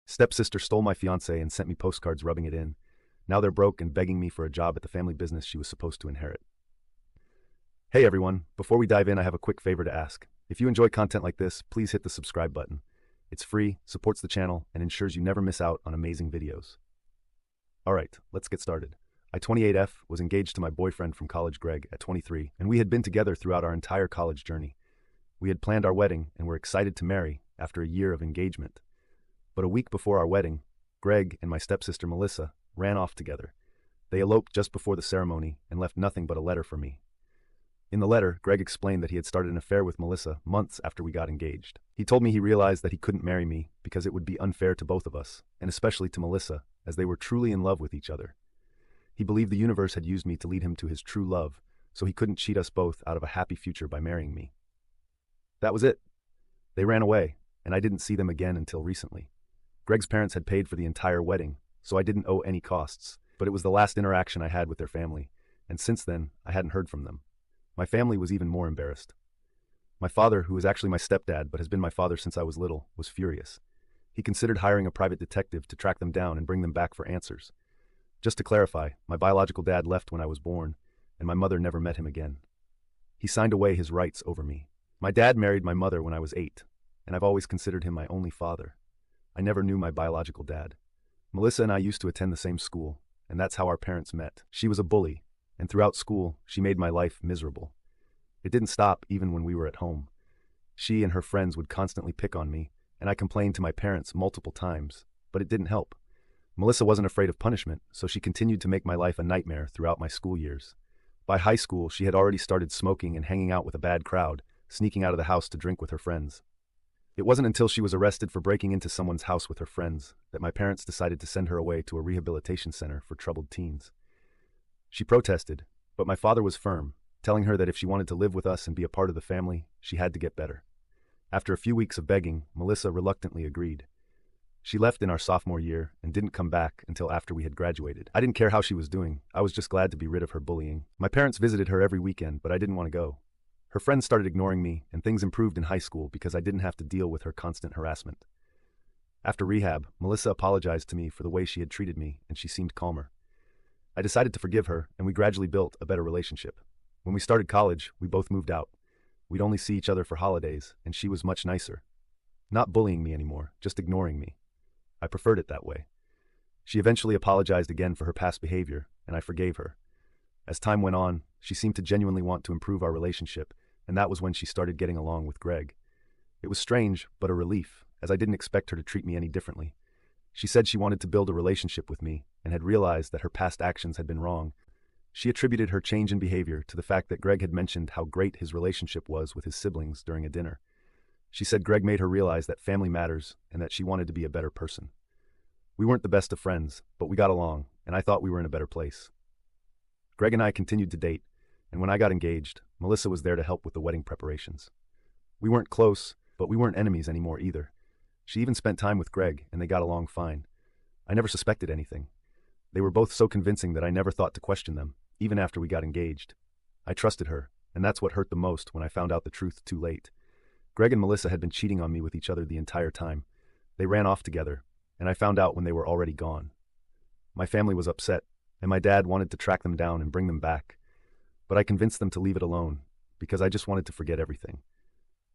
Stepsister stole my fiancé and sent me postcards rubbing it in. Now they're broke and begging me for a job at the family business she was supposed to inherit. Hey everyone, before we dive in, I have a quick favor to ask. If you enjoy content like this, please hit the subscribe button. It's free, supports the channel, and ensures you never miss out on amazing videos. Alright, let's get started. I, 28F, was engaged to my boyfriend from college, Greg, at 23, and we had been together throughout our entire college journey. We had planned our wedding and were excited to marry after a year of engagement. But a week before our wedding, Greg and my stepsister Melissa ran off together. They eloped just before the ceremony and left nothing but a letter for me. In the letter, Greg explained that he had started an affair with Melissa months after we got engaged. He told me he realized that he couldn't marry me because it would be unfair to both of us, and especially to Melissa, as they were truly in love with each other. He believed the universe had used me to lead him to his true love, so he couldn't cheat us both out of a happy future by marrying me. That was it. They ran away, and I didn't see them again until recently. Greg's parents had paid for the entire wedding, so I didn't owe any costs, but it was the last interaction I had with their family, and since then, I hadn't heard from them. My family was even more embarrassed. My father, who is actually my stepdad but has been my father since I was little, was furious. He considered hiring a private detective to track them down and bring them back for answers. Just to clarify, my biological dad left when I was born, and my mother never met him again. He signed away his rights over me. My dad married my mother when I was 8, and I've always considered him my only father. I never knew my biological dad. Melissa and I used to attend the same school, and that's how our parents met. She was a bully, and throughout school, she made my life miserable. It didn't stop even when we were at home. She and her friends would constantly pick on me, and I complained to my parents multiple times, but it didn't help. Melissa wasn't afraid of punishment, so she continued to make my life a nightmare throughout my school years. By high school, she had already started smoking and hanging out with a bad crowd, sneaking out of the house to drink with her friends. It wasn't until she was arrested for breaking into someone's house with her friends that my parents decided to send her away to a rehabilitation center for troubled teens. She protested, but my father was firm, telling her that if she wanted to live with us and be a part of the family, she had to get better. After a few weeks of begging, Melissa reluctantly agreed. She left in our sophomore year and didn't come back until after we had graduated. I didn't care how she was doing. I was just glad to be rid of her bullying. My parents visited her every weekend, but I didn't want to go. Her friends started ignoring me, and things improved in high school because I didn't have to deal with her constant harassment. After rehab, Melissa apologized to me for the way she had treated me, and she seemed calmer. I decided to forgive her, and we gradually built a better relationship. When we started college, we both moved out. We'd only see each other for holidays, and she was much nicer. Not bullying me anymore, just ignoring me. I preferred it that way. She eventually apologized again for her past behavior, and I forgave her. As time went on, she seemed to genuinely want to improve our relationship, and that was when she started getting along with Greg. It was strange, but a relief, as I didn't expect her to treat me any differently. She said she wanted to build a relationship with me, and had realized that her past actions had been wrong. She attributed her change in behavior to the fact that Greg had mentioned how great his relationship was with his siblings during a dinner. She said Greg made her realize that family matters and that she wanted to be a better person. We weren't the best of friends, but we got along, and I thought we were in a better place. Greg and I continued to date, and when I got engaged, Melissa was there to help with the wedding preparations. We weren't close, but we weren't enemies anymore either. She even spent time with Greg, and they got along fine. I never suspected anything. They were both so convincing that I never thought to question them, even after we got engaged. I trusted her, and that's what hurt the most when I found out the truth too late. Greg and Melissa had been cheating on me with each other the entire time. They ran off together, and I found out when they were already gone. My family was upset, and my dad wanted to track them down and bring them back. But I convinced them to leave it alone, because I just wanted to forget everything.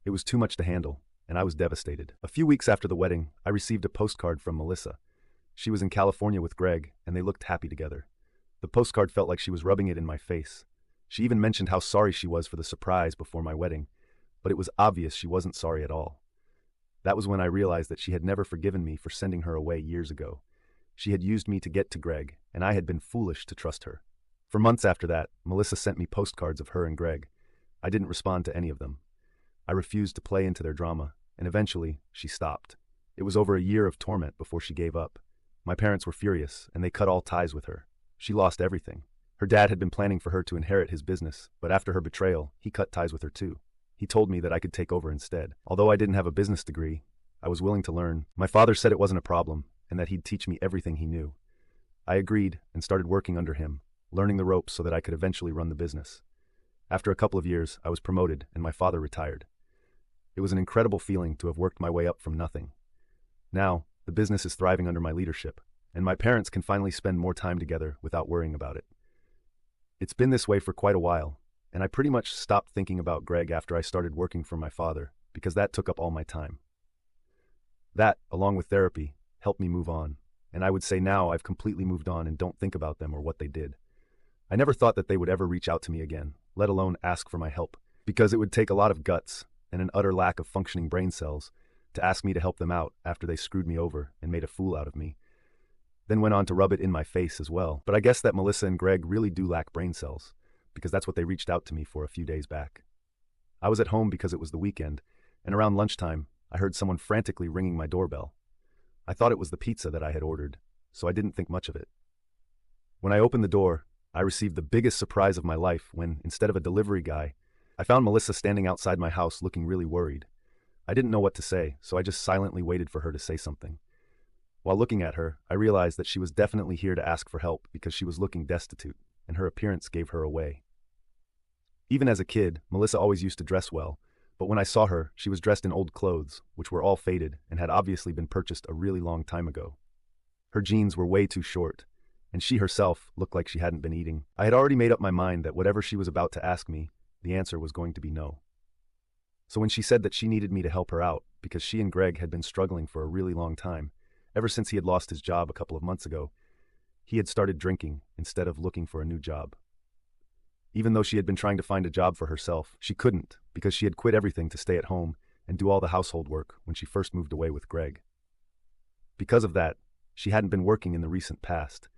It was too much to handle, and I was devastated. A few weeks after the wedding, I received a postcard from Melissa. She was in California with Greg, and they looked happy together. The postcard felt like she was rubbing it in my face. She even mentioned how sorry she was for the surprise before my wedding, but it was obvious she wasn't sorry at all. That was when I realized that she had never forgiven me for sending her away years ago. She had used me to get to Greg, and I had been foolish to trust her. For months after that, Melissa sent me postcards of her and Greg. I didn't respond to any of them. I refused to play into their drama, and eventually, she stopped. It was over a year of torment before she gave up. My parents were furious, and they cut all ties with her. She lost everything. Her dad had been planning for her to inherit his business, but after her betrayal, he cut ties with her too. He told me that I could take over instead. Although I didn't have a business degree, I was willing to learn. My father said it wasn't a problem, and that he'd teach me everything he knew. I agreed and started working under him, learning the ropes so that I could eventually run the business. After a couple of years, I was promoted and my father retired. It was an incredible feeling to have worked my way up from nothing. Now, the the business is thriving under my leadership, and my parents can finally spend more time together without worrying about it. It's been this way for quite a while, and I pretty much stopped thinking about Greg after I started working for my father, because that took up all my time. That, along with therapy, helped me move on, and I would say now I've completely moved on and don't think about them or what they did. I never thought that they would ever reach out to me again, let alone ask for my help, because it would take a lot of guts and an utter lack of functioning brain cells to ask me to help them out after they screwed me over and made a fool out of me. Then went on to rub it in my face as well. But I guess that Melissa and Greg really do lack brain cells, because that's what they reached out to me for a few days back. I was at home because it was the weekend, and around lunchtime, I heard someone frantically ringing my doorbell. I thought it was the pizza that I had ordered, so I didn't think much of it. When I opened the door, I received the biggest surprise of my life when, instead of a delivery guy, I found Melissa standing outside my house looking really worried. I didn't know what to say, so I just silently waited for her to say something. While looking at her, I realized that she was definitely here to ask for help because she was looking destitute, and her appearance gave her away. Even as a kid, Melissa always used to dress well, but when I saw her, she was dressed in old clothes, which were all faded and had obviously been purchased a really long time ago. Her jeans were way too short, and she herself looked like she hadn't been eating. I had already made up my mind that whatever she was about to ask me, the answer was going to be no. So when she said that she needed me to help her out because she and Greg had been struggling for a really long time, ever since he had lost his job a couple of months ago, he had started drinking instead of looking for a new job. Even though she had been trying to find a job for herself, she couldn't because she had quit everything to stay at home and do all the household work when she first moved away with Greg. Because of that, she hadn't been working in the recent past,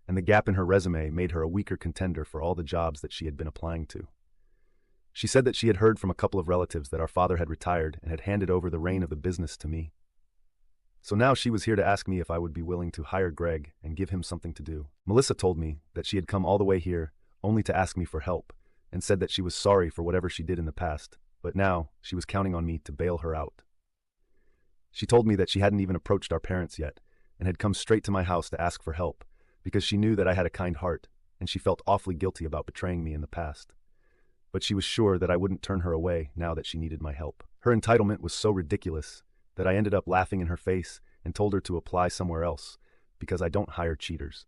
and the gap in her resume made her a weaker contender for all the jobs that she had been applying to. She said that she had heard from a couple of relatives that our father had retired and had handed over the reign of the business to me. So now she was here to ask me if I would be willing to hire Greg and give him something to do. Melissa told me that she had come all the way here only to ask me for help and said that she was sorry for whatever she did in the past, but now she was counting on me to bail her out. She told me that she hadn't even approached our parents yet and had come straight to my house to ask for help because she knew that I had a kind heart and she felt awfully guilty about betraying me in the past. But she was sure that I wouldn't turn her away now that she needed my help. Her entitlement was so ridiculous that I ended up laughing in her face and told her to apply somewhere else because I don't hire cheaters.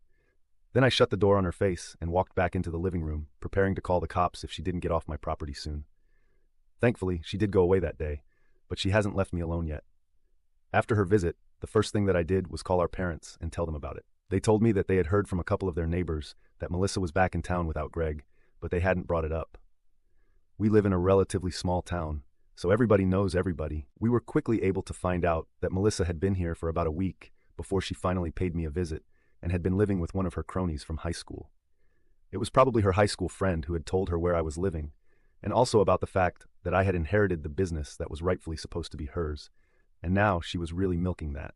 Then I shut the door on her face and walked back into the living room, preparing to call the cops if she didn't get off my property soon. Thankfully, she did go away that day, but she hasn't left me alone yet. After her visit, the first thing that I did was call our parents and tell them about it. They told me that they had heard from a couple of their neighbors that Melissa was back in town without Greg, but they hadn't brought it up. We live in a relatively small town, so everybody knows everybody. We were quickly able to find out that Melissa had been here for about a week before she finally paid me a visit and had been living with one of her cronies from high school. It was probably her high school friend who had told her where I was living, and also about the fact that I had inherited the business that was rightfully supposed to be hers, and now she was really milking that.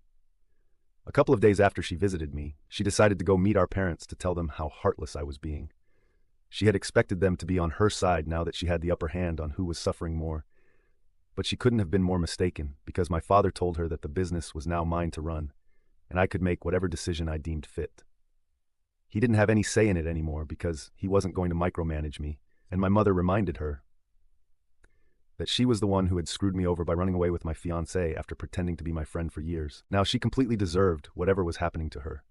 A couple of days after she visited me, she decided to go meet our parents to tell them how heartless I was being. She had expected them to be on her side now that she had the upper hand on who was suffering more. But she couldn't have been more mistaken because my father told her that the business was now mine to run, and I could make whatever decision I deemed fit. He didn't have any say in it anymore because he wasn't going to micromanage me, and my mother reminded her that she was the one who had screwed me over by running away with my fiancé after pretending to be my friend for years. Now she completely deserved whatever was happening to her.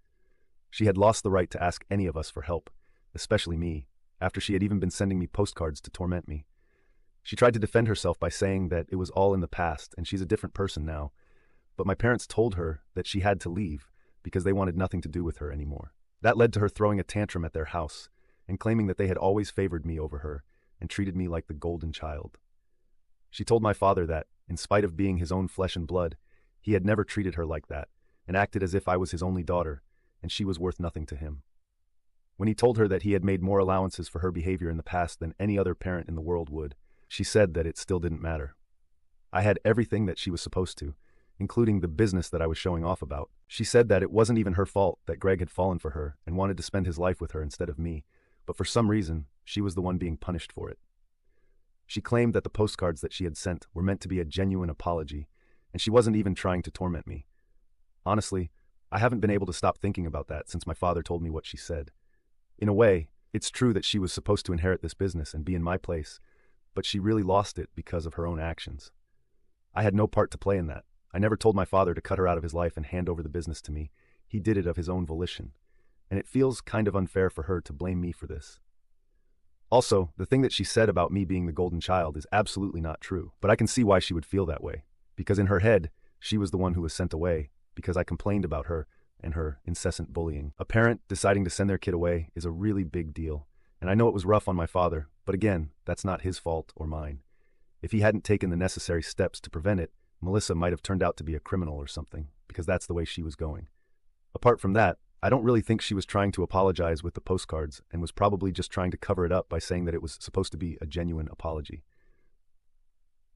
She had lost the right to ask any of us for help, especially me, after she had even been sending me postcards to torment me. She tried to defend herself by saying that it was all in the past and she's a different person now, but my parents told her that she had to leave because they wanted nothing to do with her anymore. That led to her throwing a tantrum at their house and claiming that they had always favored me over her and treated me like the golden child. She told my father that, in spite of being his own flesh and blood, he had never treated her like that and acted as if I was his only daughter and she was worth nothing to him. When he told her that he had made more allowances for her behavior in the past than any other parent in the world would, she said that it still didn't matter. I had everything that she was supposed to, including the business that I was showing off about. She said that it wasn't even her fault that Greg had fallen for her and wanted to spend his life with her instead of me, but for some reason, she was the one being punished for it. She claimed that the postcards that she had sent were meant to be a genuine apology, and she wasn't even trying to torment me. Honestly, I haven't been able to stop thinking about that since my father told me what she said. In a way, it's true that she was supposed to inherit this business and be in my place, but she really lost it because of her own actions. I had no part to play in that. I never told my father to cut her out of his life and hand over the business to me. He did it of his own volition. And it feels kind of unfair for her to blame me for this. Also, the thing that she said about me being the golden child is absolutely not true, but I can see why she would feel that way. Because in her head, she was the one who was sent away, because I complained about her and her incessant bullying. A parent deciding to send their kid away is a really big deal, and I know it was rough on my father, but again, that's not his fault or mine. If he hadn't taken the necessary steps to prevent it, Melissa might have turned out to be a criminal or something, because that's the way she was going. Apart from that, I don't really think she was trying to apologize with the postcards and was probably just trying to cover it up by saying that it was supposed to be a genuine apology.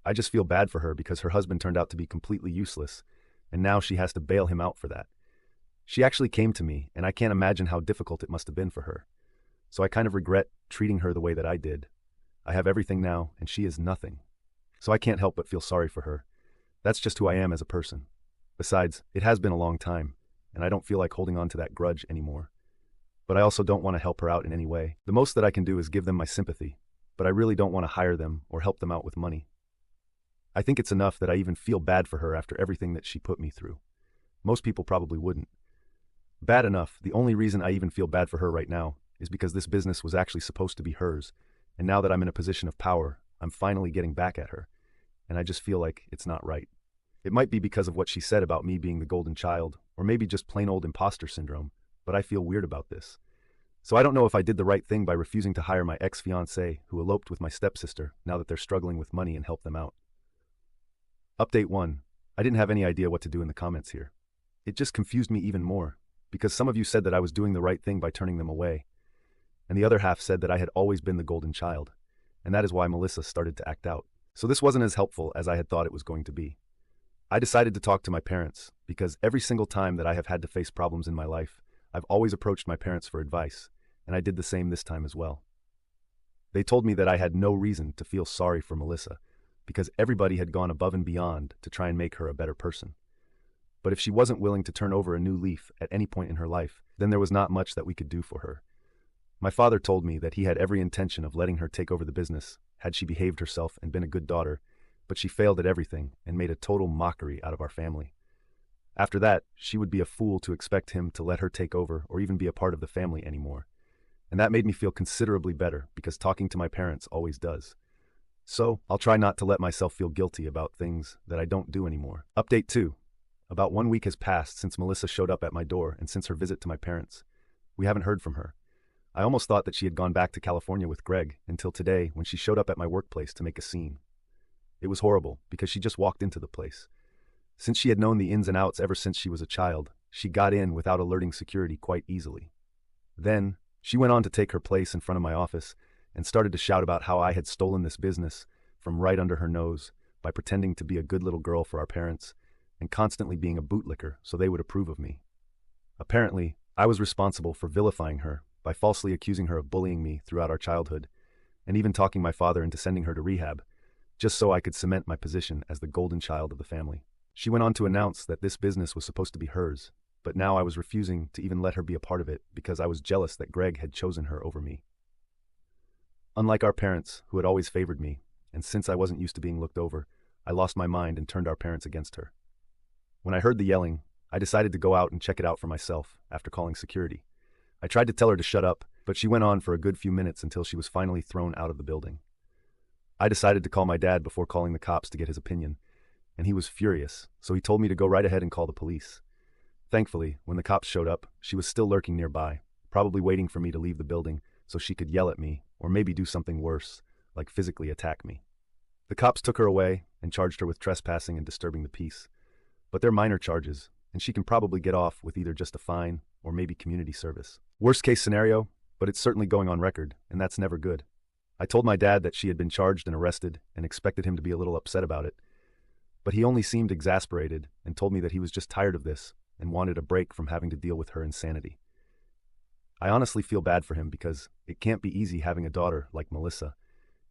I just feel bad for her because her husband turned out to be completely useless, and now she has to bail him out for that. She actually came to me, and I can't imagine how difficult it must have been for her. So I kind of regret treating her the way that I did. I have everything now, and she is nothing. So I can't help but feel sorry for her. That's just who I am as a person. Besides, it has been a long time, and I don't feel like holding on to that grudge anymore. But I also don't want to help her out in any way. The most that I can do is give them my sympathy, but I really don't want to hire them or help them out with money. I think it's enough that I even feel bad for her after everything that she put me through. Most people probably wouldn't. Bad enough, the only reason I even feel bad for her right now is because this business was actually supposed to be hers, and now that I'm in a position of power, I'm finally getting back at her, and I just feel like it's not right. It might be because of what she said about me being the golden child, or maybe just plain old imposter syndrome, but I feel weird about this. So I don't know if I did the right thing by refusing to hire my ex-fiancé who eloped with my stepsister now that they're struggling with money and help them out. Update 1. I didn't have any idea what to do in the comments here. It just confused me even more, because some of you said that I was doing the right thing by turning them away, and the other half said that I had always been the golden child, and that is why Melissa started to act out. So this wasn't as helpful as I had thought it was going to be. I decided to talk to my parents, because every single time that I have had to face problems in my life, I've always approached my parents for advice, and I did the same this time as well. They told me that I had no reason to feel sorry for Melissa, because everybody had gone above and beyond to try and make her a better person. But if she wasn't willing to turn over a new leaf at any point in her life, then there was not much that we could do for her. My father told me that he had every intention of letting her take over the business, had she behaved herself and been a good daughter, but she failed at everything and made a total mockery out of our family. After that, she would be a fool to expect him to let her take over or even be a part of the family anymore. And that made me feel considerably better because talking to my parents always does. So, I'll try not to let myself feel guilty about things that I don't do anymore. Update 2. About 1 week has passed since Melissa showed up at my door and since her visit to my parents. We haven't heard from her. I almost thought that she had gone back to California with Greg until today when she showed up at my workplace to make a scene. It was horrible because she just walked into the place. Since she had known the ins and outs ever since she was a child, she got in without alerting security quite easily. Then, she went on to take her place in front of my office and started to shout about how I had stolen this business from right under her nose by pretending to be a good little girl for our parents and constantly being a bootlicker so they would approve of me. Apparently, I was responsible for vilifying her by falsely accusing her of bullying me throughout our childhood and even talking my father into sending her to rehab, just so I could cement my position as the golden child of the family. She went on to announce that this business was supposed to be hers, but now I was refusing to even let her be a part of it because I was jealous that Greg had chosen her over me. Unlike our parents, who had always favored me, and since I wasn't used to being looked over, I lost my mind and turned our parents against her. When I heard the yelling, I decided to go out and check it out for myself after calling security. I tried to tell her to shut up, but she went on for a good few minutes until she was finally thrown out of the building. I decided to call my dad before calling the cops to get his opinion, and he was furious, so he told me to go right ahead and call the police. Thankfully, when the cops showed up, she was still lurking nearby, probably waiting for me to leave the building so she could yell at me or maybe do something worse, like physically attack me. The cops took her away and charged her with trespassing and disturbing the peace. But they're minor charges, and she can probably get off with either just a fine or maybe community service. Worst case scenario, but it's certainly going on record, and that's never good. I told my dad that she had been charged and arrested and expected him to be a little upset about it, but he only seemed exasperated and told me that he was just tired of this and wanted a break from having to deal with her insanity. I honestly feel bad for him because it can't be easy having a daughter like Melissa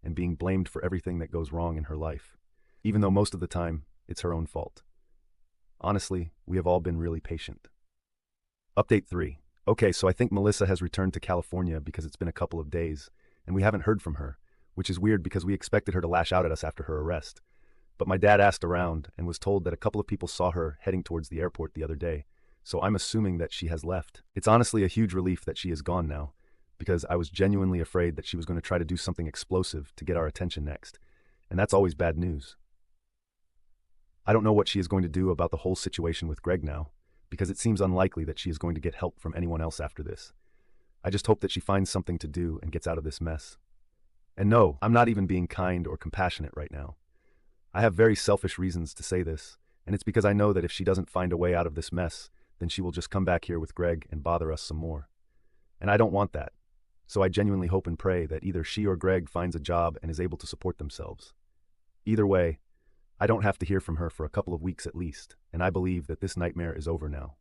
and being blamed for everything that goes wrong in her life, even though most of the time it's her own fault. Honestly, we have all been really patient. Update 3. Okay, so I think Melissa has returned to California because it's been a couple of days, and we haven't heard from her, which is weird because we expected her to lash out at us after her arrest. But my dad asked around and was told that a couple of people saw her heading towards the airport the other day, so I'm assuming that she has left. It's honestly a huge relief that she is gone now, because I was genuinely afraid that she was going to try to do something explosive to get our attention next, and that's always bad news. I don't know what she is going to do about the whole situation with Greg now, because it seems unlikely that she is going to get help from anyone else after this. I just hope that she finds something to do and gets out of this mess. And no, I'm not even being kind or compassionate right now. I have very selfish reasons to say this, and it's because I know that if she doesn't find a way out of this mess, then she will just come back here with Greg and bother us some more. And I don't want that. So I genuinely hope and pray that either she or Greg finds a job and is able to support themselves. Either way, I don't have to hear from her for a couple of weeks at least, and I believe that this nightmare is over now.